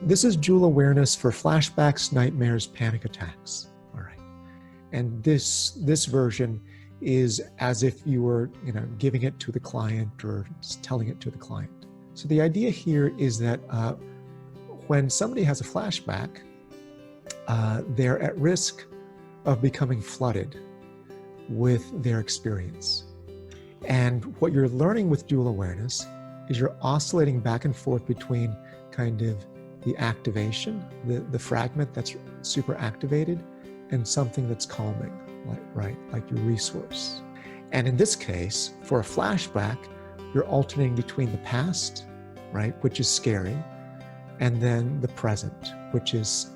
this is dual awareness for flashbacks, nightmares, panic attacks. All right. And this version is as if you were, giving it to the client or just telling it to the client. So the idea here is that when somebody has a flashback, they're at risk of becoming flooded with their experience. And what you're learning with dual awareness is you're oscillating back and forth between kind of the activation, the fragment that's super activated, and something that's calming, like your resource. And in this case, for a flashback, you're alternating between the past, right, which is scary, and then the present, which is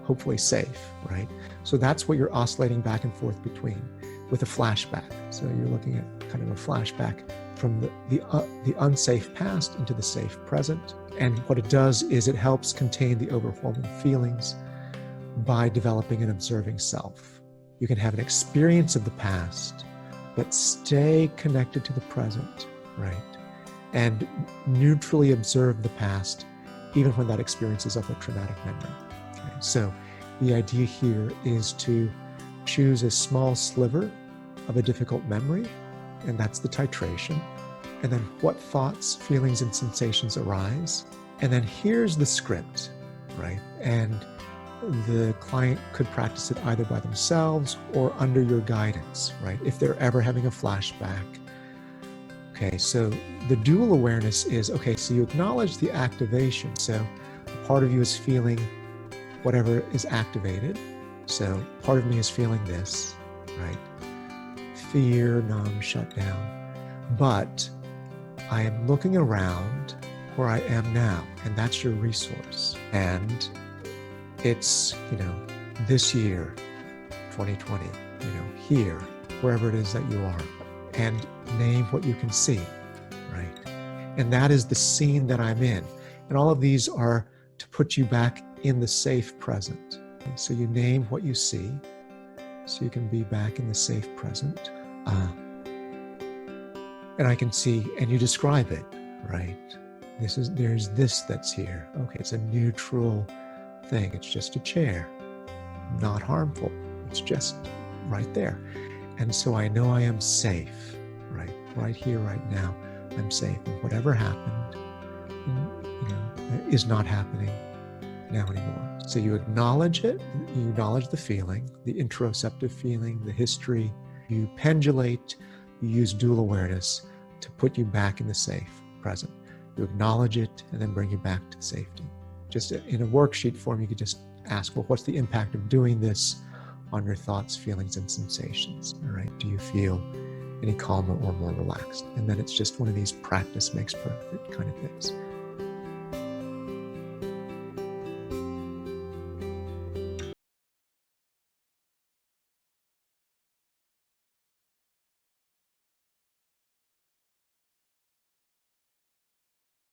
hopefully safe, right? So that's what you're oscillating back and forth between with a flashback. So you're looking at kind of a flashback from the unsafe past into the safe present. And what it does is it helps contain the overwhelming feelings by developing an observing self. You can have an experience of the past, but stay connected to the present, right? And neutrally observe the past, even when that experience is of a traumatic memory. Okay? So the idea here is to choose a small sliver of a difficult memory, and that's the titration. And then what thoughts, feelings, and sensations arise. And then here's the script, right? And the client could practice it either by themselves or under your guidance, right? If they're ever having a flashback. Okay, so the dual awareness is, okay, so you acknowledge the activation. So a part of you is feeling whatever is activated. So part of me is feeling this, right? Fear, numb, shut down. But I am looking around where I am now, and that's your resource. And it's, this year, 2020, here, wherever it is that you are, and name what you can see, right? And that is the scene that I'm in. And all of these are to put you back in the safe present. So you name what you see, so you can be back in the safe present. And I can see, and you describe it, right? There's this that's here. Okay, it's a neutral thing. It's just a chair, not harmful. It's just right there. And so I know I am safe, right here, right now. I'm safe. And whatever happened, is not happening now anymore. So you acknowledge it, you acknowledge the feeling, the interoceptive feeling, the history. You pendulate, you use dual awareness to put you back in the safe present. You acknowledge it and then bring you back to safety. Just in a worksheet form, you could just ask, well, what's the impact of doing this on your thoughts, feelings, and sensations? All right. Do you feel any calmer or more relaxed? And then it's just one of these practice makes perfect kind of things.